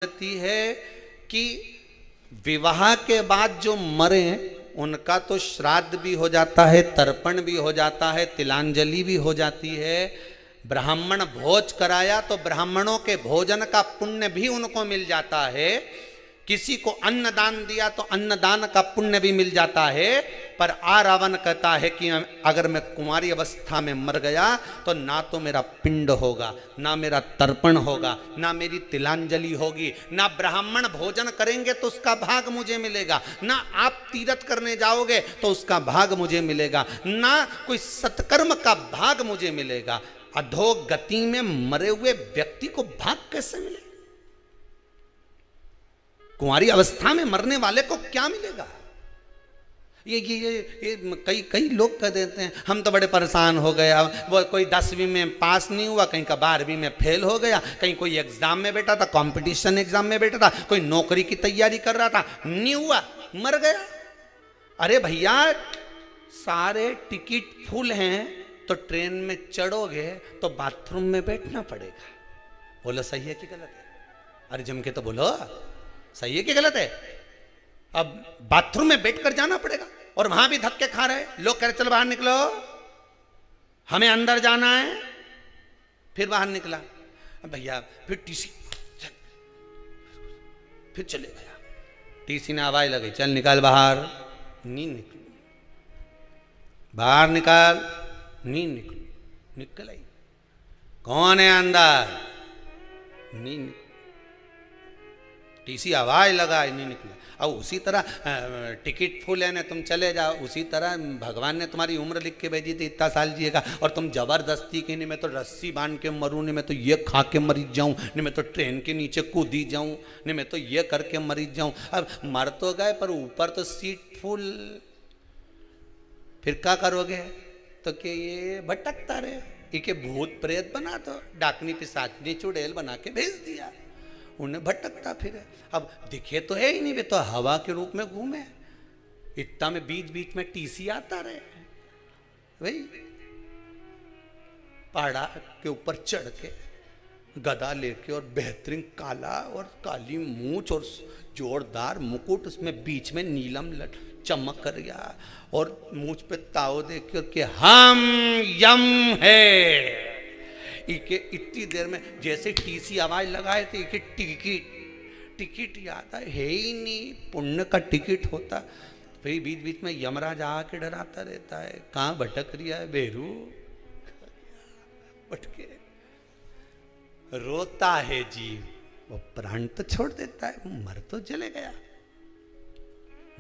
कहती है कि विवाह के बाद जो मरे उनका तो श्राद्ध भी हो जाता है, तर्पण भी हो जाता है, तिलांजलि भी हो जाती है। ब्राह्मण भोज कराया तो ब्राह्मणों के भोजन का पुण्य भी उनको मिल जाता है। किसी को अन्न दान दिया तो अन्नदान का पुण्य भी मिल जाता है। पर रावण कहता है कि अगर मैं कुंवारी अवस्था में मर गया तो ना तो मेरा पिंड होगा, ना मेरा तर्पण होगा, ना मेरी तिलांजलि होगी, ना ब्राह्मण भोजन करेंगे तो उसका भाग मुझे मिलेगा, ना आप तीर्थ करने जाओगे तो उसका भाग मुझे मिलेगा, ना कोई सत्कर्म का भाग मुझे मिलेगा। अधोगति में मरे हुए व्यक्ति को भाग कैसे मिलेगा? कुंवारी अवस्था में मरने वाले को क्या मिलेगा? ये कई लोग कह देते हैं हम तो बड़े परेशान हो गया, वो कोई 10वीं में पास नहीं हुआ, कहीं का 12वीं में फेल हो गया, कहीं कोई एग्जाम में बैठा था, कंपटीशन एग्जाम में बैठा था, कोई नौकरी की तैयारी कर रहा था, नहीं हुआ, मर गया। अरे भैया, सारे टिकट फुल हैं तो ट्रेन में चढ़ोगे तो बाथरूम में बैठना पड़ेगा। बोलो सही है कि गलत है? अरे जम के तो बोलो, सही है कि गलत है? अब बाथरूम में बैठकर जाना पड़ेगा और वहां भी धक्के खा रहे लोग। कह रहे चलो बाहर निकलो, हमें अंदर जाना है। फिर बाहर निकला, भैया फिर टीसी, फिर चले गया। टीसी ने आवाज लगी, चल निकाल बाहर। नहीं निकल, बाहर निकाल, नहीं निकल, निकल आई। कौन है अंदर? नहीं, टीसी आवाज लगा, नहीं निकला। अब उसी तरह टिकट फुल है ना, तुम चले जाओ। उसी तरह भगवान ने तुम्हारी उम्र लिख के भेजी थी, इतना साल जिएगा, और तुम जबरदस्ती की, नहीं मैं तो रस्सी बांध के मरूं, नहीं मैं तो ये खा के मरी जाऊं, नहीं मैं तो ट्रेन के नीचे कूदी जाऊं, नहीं मैं तो ये करके मरी जाऊं। अब मर तो गए पर ऊपर तो सीट फुल, फिर क्या करोगे? तो कि ये भटकता रहे, इके भूत प्रेत बना दो, डाकनी पिशाचनी चुड़ैल बना के भेज दिया, उन्हें भटकता फिरे। अब दिखे तो है ही नहीं, वे तो हवा के रूप में घूमे। इतना में बीच बीच में टीसी आता रहे, वही पहाड़ा के ऊपर चढ़ के गदा लेके और बेहतरीन काला और काली मूंछ और जोरदार मुकुट, उसमें बीच में नीलम चमक कर गया और मूंछ पे ताव देके और के हम यम है। इके इतनी देर में जैसे टीसी आवाज लगाए थे, इके टिकट याद है ही नहीं, पुण्य का टिकट होता। फिर बीच बीच में यमराज आके डराता रहता है, कहाँ भटक रही है बेरू? भटके रोता है जीव, वो प्राण तो छोड़ देता है, मर तो चले गया।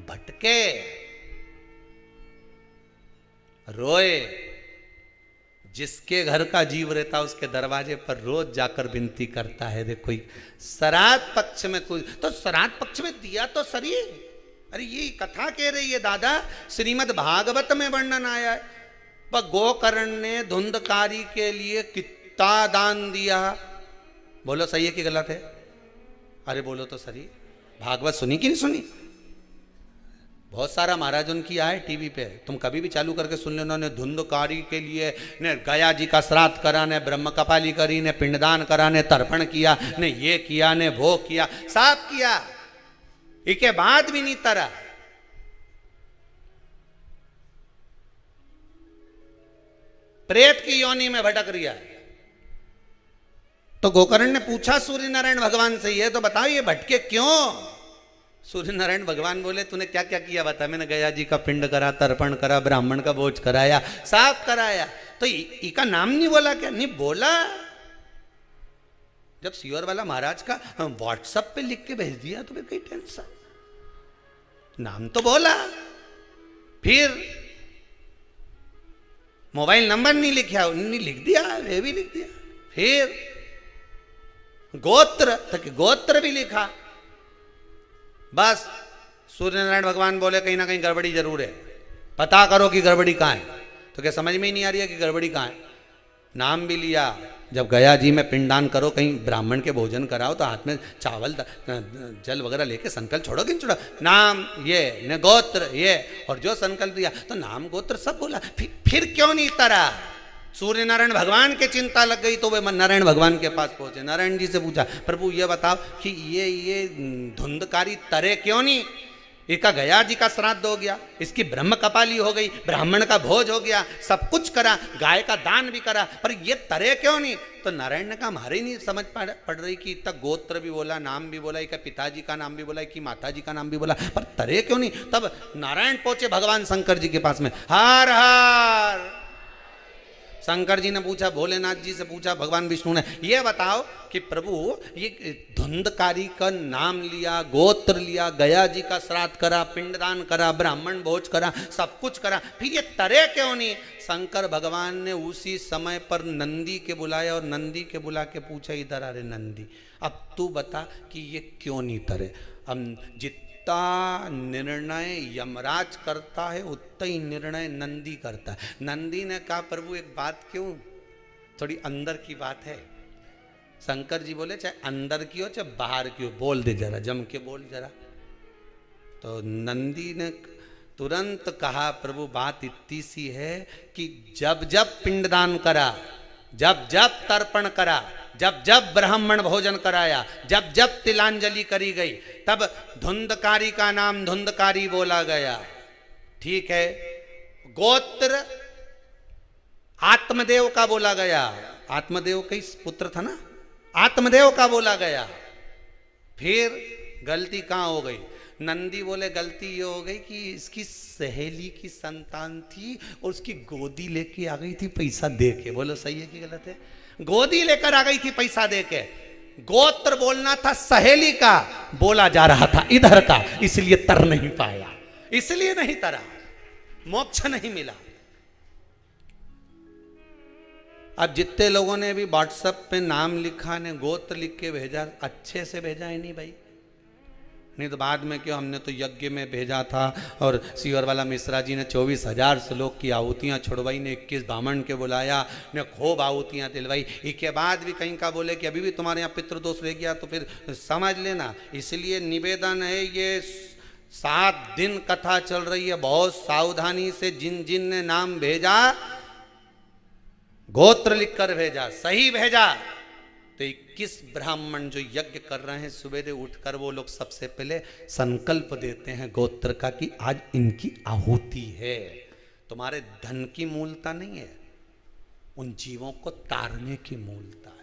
भटके रोए, जिसके घर का जीव रहता उसके दरवाजे पर रोज जाकर विनती करता है। देखो श्राद्ध पक्ष में कुछ तो श्राद्ध पक्ष में दिया तो सरी। अरे ये कथा कह रही है दादा, श्रीमद् भागवत में वर्णन आया है, पर गोकर्ण ने धुंधकारी के लिए कितना दान दिया। बोलो सही है कि गलत है? अरे बोलो तो सही। भागवत सुनी कि नहीं सुनी? बहुत सारा महाराज उनकी आए टीवी पे, तुम कभी भी चालू करके सुन लो। उन्होंने धुंधकारी के लिए ने गया जी का श्राद्ध करा, ने ब्रह्म कपाली करी, ने पिंडदान करा, ने तर्पण किया, ने ये किया, ने वो किया, सब किया। इसके बाद भी नहीं तरा। प्रेत की योनि में भटक रिया। तो गोकर्ण ने पूछा सूर्य नारायण भगवान से, ये तो बताओ ये भटके क्यों? सूर्य नारायण भगवान बोले, तूने क्या क्या किया बता? मैंने गया जी का पिंड करा, तर्पण करा, ब्राह्मण का भोज कराया, साफ कराया। तो इसका नाम नहीं बोला क्या? नहीं बोला। जब सीवर वाला महाराज का व्हाट्सएप पे लिख के भेज दिया तो फिर कोई टेंशन? नाम तो बोला, फिर मोबाइल नंबर नहीं लिखा, नहीं लिख दिया, वे भी लिख दिया। फिर गोत्र तक गोत्र भी लिखा। बस सूर्य नारायण भगवान बोले कहीं ना कहीं गड़बड़ी जरूर है, पता करो कि गड़बड़ी कहाँ है। तो क्या समझ में ही नहीं आ रही है कि गड़बड़ी कहाँ है? नाम भी लिया। जब गया जी में पिंडदान करो, कहीं ब्राह्मण के भोजन कराओ तो हाथ में चावल जल वगैरह लेके संकल्प छोड़ो कि नहीं छोड़ो? नाम ये, न गोत्र ये, और जो संकल्प दिया तो नाम गोत्र सब बोला। फिर क्यों नहीं तरा? सूर्य नारायण भगवान के चिंता लग गई तो वे नारायण भगवान के पास पहुंचे। नारायण जी से पूछा, प्रभु ये बताओ कि ये धुंधकारी तरे क्यों नहीं? इसका गया जी का श्राद्ध हो गया, इसकी ब्रह्म कपाली हो गई, ब्राह्मण का भोज हो गया, सब कुछ करा, गाय का दान भी करा, पर ये तरे क्यों नहीं? तो नारायण ने कहा हमारे नहीं समझ पड़ रही कि इतना गोत्र भी बोला, नाम भी बोला, इसका पिताजी का नाम भी बोला, कि माता जी का नाम भी बोला, पर तरे क्यों नहीं? तब नारायण पहुंचे भगवान शंकर जी के पास में। हर हर शंकर जी ने पूछा, भोलेनाथ जी से पूछा, भगवान विष्णु ने, ये बताओ कि प्रभु ये धुंधकारी का नाम लिया, गोत्र लिया, गया जी का श्राद्ध करा, पिंडदान करा, ब्राह्मण भोज करा, सब कुछ करा, फिर ये तरे क्यों नहीं? शंकर भगवान ने उसी समय पर नंदी के बुलाया और नंदी के बुला के पूछा, इधर अरे नंदी, अब तू बता कि ये क्यों नहीं तरे? हम जितना निर्णय यमराज करता है उतना ही निर्णय नंदी करता है। नंदी ने कहा, प्रभु एक बात क्यों, थोड़ी अंदर की बात है। शंकर जी बोले, चाहे अंदर की हो चाहे बाहर की हो, बोल दे जरा, जम के बोल जरा। तो नंदी ने तुरंत कहा, प्रभु बात इतनी सी है कि जब जब पिंडदान करा, जब जब तर्पण करा, जब जब ब्राह्मण भोजन कराया, जब जब तिलांजलि करी गई, तब धुंधकारी का नाम धुंधकारी बोला गया। ठीक है, गोत्र आत्मदेव का बोला गया, आत्मदेव का ही पुत्र था ना, आत्मदेव का बोला गया। फिर गलती कहाँ हो गई? नंदी बोले गलती ये हो गई कि इसकी सहेली की संतान थी और उसकी गोदी लेके आ गई थी पैसा दे के। बोलो सही है कि गलत है? गोदी लेकर आ गई थी पैसा दे के। गोत्र बोलना था सहेली का, बोला जा रहा था इधर का, इसलिए तर नहीं पाया, इसलिए नहीं तरा, मोक्ष नहीं मिला। अब जितने लोगों ने भी व्हाट्सएप पे नाम लिखा ने गोत्र लिख के भेजा, अच्छे से भेजा है नहीं भाई? नहीं तो बाद में क्यों, हमने तो यज्ञ में भेजा था और सीवर वाला मिश्रा जी ने 24,000 श्लोक की आहुतियाँ छुड़वाई, ने 21 ब्राह्मण के बुलाया, ने खूब आहुतियाँ दिलवाई। इसके बाद भी कहीं का बोले कि अभी भी तुम्हारे यहाँ पितृदोष रह गया तो फिर समझ लेना। इसलिए निवेदन है, ये 7 दिन कथा चल रही है, बहुत सावधानी से जिन जिन ने नाम भेजा, गोत्र लिख कर भेजा, सही भेजा। तो 21 ब्राह्मण जो यज्ञ कर रहे हैं, सवेरे उठकर वो लोग सबसे पहले संकल्प देते हैं गोत्र का कि आज इनकी आहुति है। तुम्हारे धन की मूलता नहीं है, उन जीवों को तारने की मूलता।